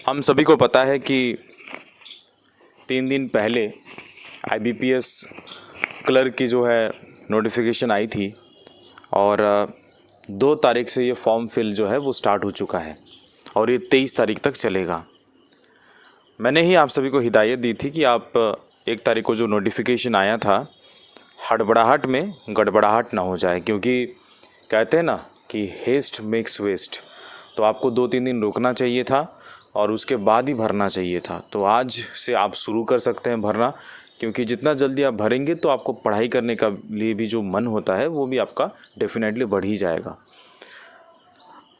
हम सभी को पता है कि 3 दिन पहले आईबीपीएस क्लर्क की जो है नोटिफिकेशन आई थी और 2 तारीख से ये फॉर्म फिल जो है वो स्टार्ट हो चुका है और ये 23 तारीख तक चलेगा। मैंने ही आप सभी को हिदायत दी थी कि आप 1 तारीख को जो नोटिफिकेशन आया था हड़बड़ाहट में गड़बड़ाहट ना हो जाए, क्योंकि कहते हैं ना कि हेस्ट मेक्स वेस्ट। तो आपको 2-3 दिन रुकना चाहिए था और उसके बाद ही भरना चाहिए था। तो आज से आप शुरू कर सकते हैं भरना, क्योंकि जितना जल्दी आप भरेंगे तो आपको पढ़ाई करने का लिए भी जो मन होता है वो भी आपका डेफिनेटली बढ़ ही जाएगा।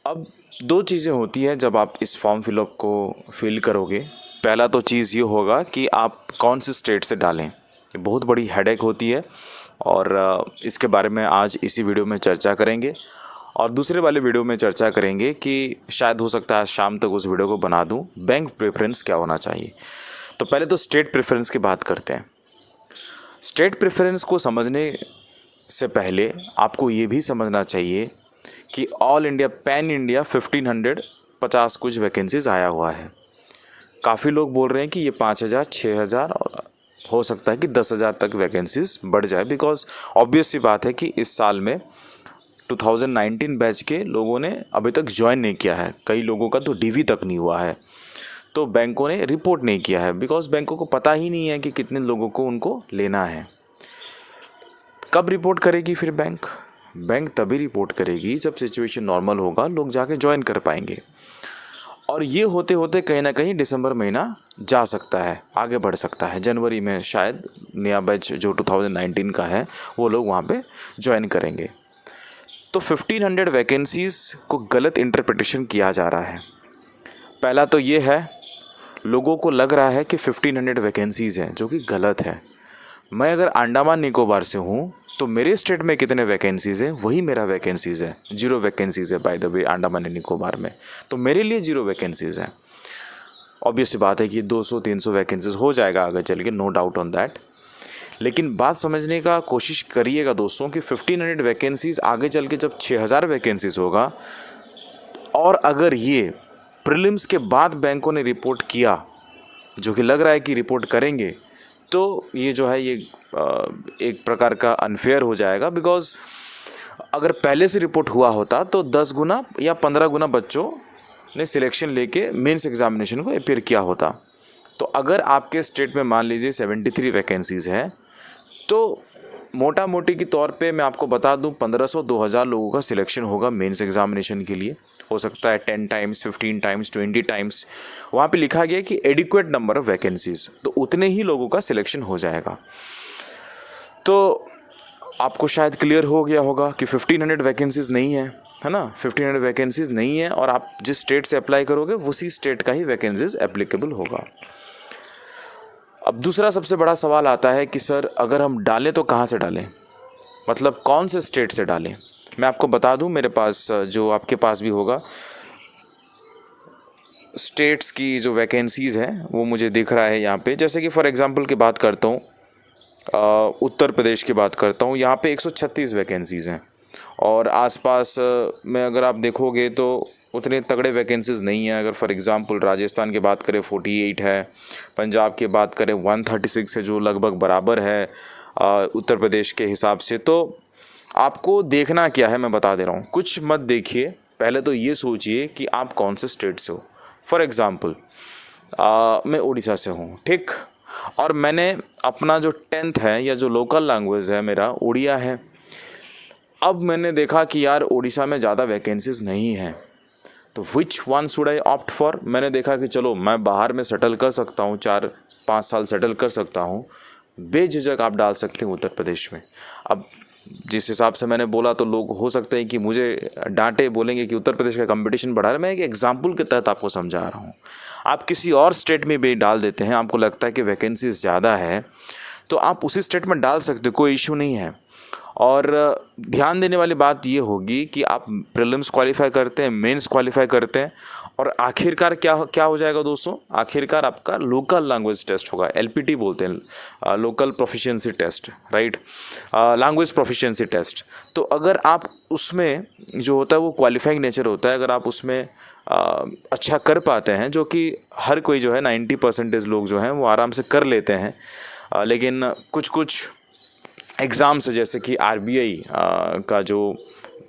अब 2 चीज़ें होती हैं जब आप इस फॉर्म फिलअप को फिल करोगे। पहला तो चीज़ ये होगा कि आप कौन से स्टेट से डालें, ये बहुत बड़ी हेडेक होती है और इसके बारे में आज इसी वीडियो में चर्चा करेंगे। और दूसरे वाले वीडियो में चर्चा करेंगे कि शायद हो सकता है आज शाम तक उस वीडियो को बना दूं, बैंक प्रेफरेंस क्या होना चाहिए। तो पहले तो स्टेट प्रेफरेंस की बात करते हैं। स्टेट प्रेफरेंस को समझने से पहले आपको ये भी समझना चाहिए कि ऑल इंडिया पैन इंडिया 1550 कुछ वैकेंसीज आया हुआ है। काफ़ी लोग बोल रहे हैं कि ये 5000, 6000 और हो सकता है कि 10,000 तक वैकेंसीज बढ़ जाए, बिकॉज ऑब्वियस सी बात है कि इस साल में 2019 बैच के लोगों ने अभी तक ज्वाइन नहीं किया है। कई लोगों का तो डीवी तक नहीं हुआ है। तो बैंकों ने रिपोर्ट नहीं किया है, बिकॉज बैंकों को पता ही नहीं है कि कितने लोगों को उनको लेना है। कब रिपोर्ट करेगी फिर बैंक? बैंक तभी रिपोर्ट करेगी जब सिचुएशन नॉर्मल होगा, लोग जाके ज्वाइन कर पाएंगे। और ये होते होते कहीं ना कहीं दिसंबर महीना जा सकता है, आगे बढ़ सकता है। जनवरी में शायद नया बैच जो 2019 का है वो लोग वहाँ पे ज्वाइन करेंगे। तो 1500 वैकेंसीज़ को गलत इंटरप्रिटेशन किया जा रहा है। पहला तो ये है, लोगों को लग रहा है कि 1500 वैकेंसीज़ हैं, जो कि गलत है। मैं अगर अंडमान निकोबार से हूँ तो मेरे स्टेट में कितने वैकेंसीज़ हैं वही मेरा वैकेंसीज़ है। 0 वैकेंसीज़ है by the way Andaman and Nicobar में, तो मेरे लिए 0 वैकेंसीज़ है। ऑब्वियस बात है कि 200-300 वैकेंसीज़ हो जाएगा आगे चल के, नो डाउट ऑन दैट। लेकिन बात समझने का कोशिश करिएगा दोस्तों कि 1500 वैकेंसीज़ आगे चल के जब 6000 वैकेंसीज़ होगा, और अगर ये प्रीलिम्स के बाद बैंकों ने रिपोर्ट किया, जो कि लग रहा है कि रिपोर्ट करेंगे, तो ये जो है ये एक प्रकार का अनफेयर हो जाएगा। बिकॉज अगर पहले से रिपोर्ट हुआ होता तो 10 गुना या 15 गुना बच्चों ने सिलेक्शन लेके मेंस एग्जामिनेशन को अपीयर किया होता। तो अगर आपके स्टेट में मान लीजिए 73 वैकेंसीज़ हैं, तो मोटा मोटी के तौर पे मैं आपको बता दूं 1500-2000 लोगों का सिलेक्शन होगा मेंस एग्जामिनेशन के लिए। हो सकता है 10 टाइम्स, 15 टाइम्स, 20 टाइम्स। वहाँ पे लिखा गया कि एडिक्वेट नंबर ऑफ वैकेंसीज़, तो उतने ही लोगों का सिलेक्शन हो जाएगा। तो आपको शायद क्लियर हो गया होगा कि 1500 वैकेंसीज़ नहीं है ना। 1500 वैकेंसीज़ नहीं है और आप जिस स्टेट से अप्लाई करोगे उसी स्टेट का ही वैकेंसीज़ एप्लीकेबल होगा। अब दूसरा सबसे बड़ा सवाल आता है कि सर अगर हम डालें तो कहाँ से डालें, मतलब कौन से स्टेट से डालें। मैं आपको बता दूं, मेरे पास जो आपके पास भी होगा स्टेट्स की जो वैकेंसीज़ हैं वो मुझे दिख रहा है यहाँ पे। जैसे कि फॉर एग्जांपल की बात करता हूँ, उत्तर प्रदेश की बात करता हूँ, यहाँ पे 136 वैकेंसीज़ हैं। और आसपास में अगर आप देखोगे तो उतने तगड़े वैकेंसीज़ नहीं हैं। अगर फॉर एग्जांपल राजस्थान की बात करें 48 है, पंजाब की बात करें 136 है, जो लगभग बराबर है उत्तर प्रदेश के हिसाब से। तो आपको देखना क्या है मैं बता दे रहा हूँ, कुछ मत देखिए, पहले तो ये सोचिए कि आप कौन से स्टेट से हो। फॉर एग्ज़ाम्पल मैं उड़ीसा से हूँ, ठीक, और मैंने अपना जो 10th है या जो लोकल लैंग्वेज है मेरा उड़िया है। अब मैंने देखा कि यार उड़ीसा में ज़्यादा वैकेंसीज़ नहीं हैं, तो which one should I opt for. मैंने देखा कि चलो मैं बाहर में सेटल कर सकता हूँ, 4-5 साल सेटल कर सकता हूँ, बेझिझक आप डाल सकते हैं उत्तर प्रदेश में। अब जिस हिसाब से मैंने बोला तो लोग हो सकते हैं कि मुझे डांटे, बोलेंगे कि उत्तर प्रदेश का कंपटीशन बढ़ा रहा है। मैं एक एग्जाम्पल के तहत आपको समझा रहा हूँ। आप किसी और स्टेट में भी डाल देते हैं, आपको लगता है कि वैकेंसीज ज़्यादा है तो आप उसी स्टेट में डाल सकते हो, कोई इशू नहीं है। और ध्यान देने वाली बात ये होगी कि आप प्रीलिम्स क्वालिफाई करते हैं, मेंस क्वालिफाई करते हैं, और आखिरकार क्या हो जाएगा दोस्तों, आखिरकार आपका लोकल लैंग्वेज टेस्ट होगा। एलपीटी बोलते हैं, local proficiency test, right, language proficiency test. तो अगर आप उसमें जो होता है वो क्वालिफाइंग नेचर होता है, अगर आप उसमें अच्छा कर पाते हैं, जो कि हर कोई जो है 90% लोग जो हैं वो आराम से कर लेते हैं। लेकिन कुछ कुछ एग्ज़ाम्स जैसे कि आरबीआई का जो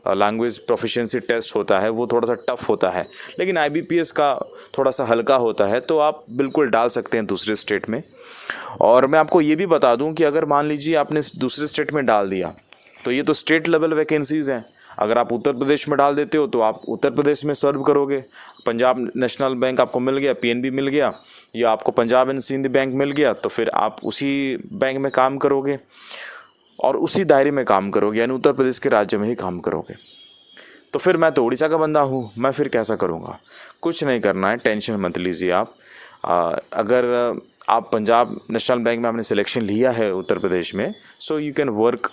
लैंग्वेज प्रोफिशिएंसी टेस्ट होता है वो थोड़ा सा टफ होता है, लेकिन आईबीपीएस का थोड़ा सा हल्का होता है, तो आप बिल्कुल डाल सकते हैं दूसरे स्टेट में। और मैं आपको ये भी बता दूं कि अगर मान लीजिए आपने दूसरे स्टेट में डाल दिया, तो ये तो स्टेट लेवल वैकेंसीज़ हैं। अगर आप उत्तर प्रदेश में डाल देते हो तो आप उत्तर प्रदेश में सर्व करोगे, पंजाब नेशनल बैंक आपको मिल गया, पीएनबी मिल गया, या आपको पंजाब एंड सिंध बैंक मिल गया, तो फिर आप उसी बैंक में काम करोगे और उसी दायरे में काम करोगे, यानी उत्तर प्रदेश के राज्य में ही काम करोगे। तो फिर मैं तो उड़ीसा का बंदा हूँ, मैं फिर कैसा करूँगा? कुछ नहीं करना है, टेंशन मत लीजिए आप। अगर आप पंजाब नेशनल बैंक में आपने सिलेक्शन लिया है उत्तर प्रदेश में, सो यू कैन वर्क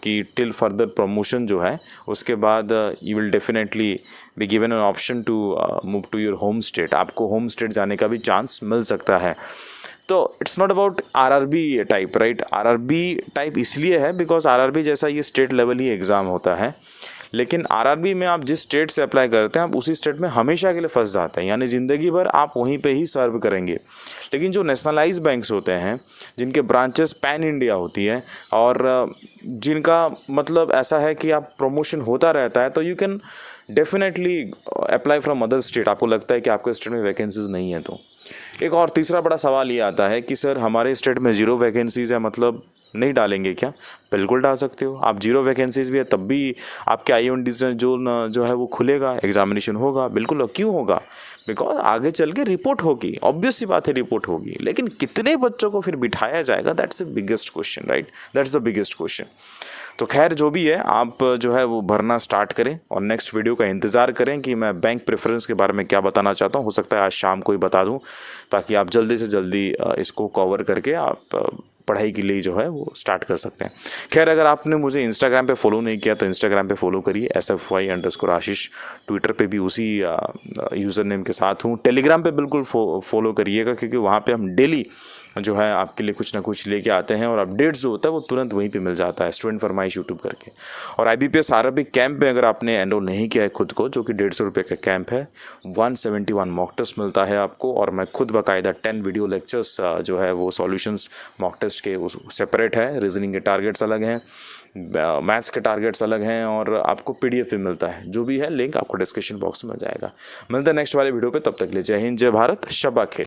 कि टिल फर्दर प्रमोशन जो है उसके बाद you will definitely be given an option to move to your home state. आपको होम स्टेट जाने का भी चांस मिल सकता है। तो it's not about RRB type, right? RRB type इसलिए है बिकॉज आरआरबी जैसा ये स्टेट लेवल ही एग्ज़ाम होता है, लेकिन आरआरबी में आप जिस स्टेट से अप्लाई करते हैं आप उसी स्टेट में हमेशा के लिए फंस जाते हैं, यानी ज़िंदगी भर आप वहीं पे ही सर्व करेंगे। लेकिन जो नेशनलाइज बैंक्स होते हैं, जिनके ब्रांचेस पैन इंडिया होती है और जिनका मतलब ऐसा है कि आप प्रमोशन होता रहता है, तो you can definitely apply from other state. आपको लगता है कि आपके स्टेट में वैकेंसीज नहीं है तो। एक और तीसरा बड़ा सवाल ये आता है कि सर हमारे स्टेट में 0 वैकेंसीज़ है, मतलब नहीं डालेंगे क्या? बिल्कुल डाल सकते हो आप। 0 वैकेंसीज़ भी है तब भी आपके I1 जो है वो खुलेगा, एग्जामिनेशन होगा। बिल्कुल, क्यों होगा? बिकॉज आगे चल के रिपोर्ट होगी, ऑब्वियस सी बात है रिपोर्ट होगी, लेकिन कितने बच्चों को फिर बिठाया जाएगा, that's the biggest question, right? That's the biggest question. तो खैर जो भी है, आप जो है वो भरना स्टार्ट करें और नेक्स्ट वीडियो का इंतज़ार करें कि मैं बैंक प्रेफरेंस के बारे में क्या बताना चाहता हूँ। हो सकता है आज शाम को ही बता दूँ, ताकि आप जल्दी से जल्दी इसको कवर करके आप पढ़ाई के लिए जो है वो स्टार्ट कर सकते हैं। खैर अगर आपने मुझे इंस्टाग्राम पे फॉलो नहीं किया तो इंस्टाग्राम पे फॉलो करिए, SFY_आशीष। ट्विटर पे भी उसी यूज़र नेम के साथ हूँ। टेलीग्राम पे बिल्कुल फॉलो करिएगा, क्योंकि वहाँ पे हम डेली जो है आपके लिए कुछ ना कुछ लेके आते हैं और अपडेट्स जो होता है वो तुरंत वहीं पे मिल जाता है, स्टूडेंट फरमाइश यूट्यूब करके। और IBPS आरआरबी कैंप में अगर आपने एनरोल नहीं किया है खुद को, जो कि 150 रुपये का कैंप है, 171 मॉक टेस्ट मिलता है आपको, और मैं खुद बाकायदा 10 वीडियो लेक्चर्स जो है वो सॉल्यूशंस मॉक टेस्ट के वो सेपरेट है, रीजनिंग के टारगेट्स अलग हैं, मैथ्स के टारगेट्स अलग हैं, और आपको PDF भी मिलता है। जो भी है लिंक आपको डिस्क्रिप्शन बॉक्स में मिल जाएगा। मिलता है नेक्स्ट वाले वीडियो पे, तब तक ले जय हिंद, जय भारत, शब्बा खैर।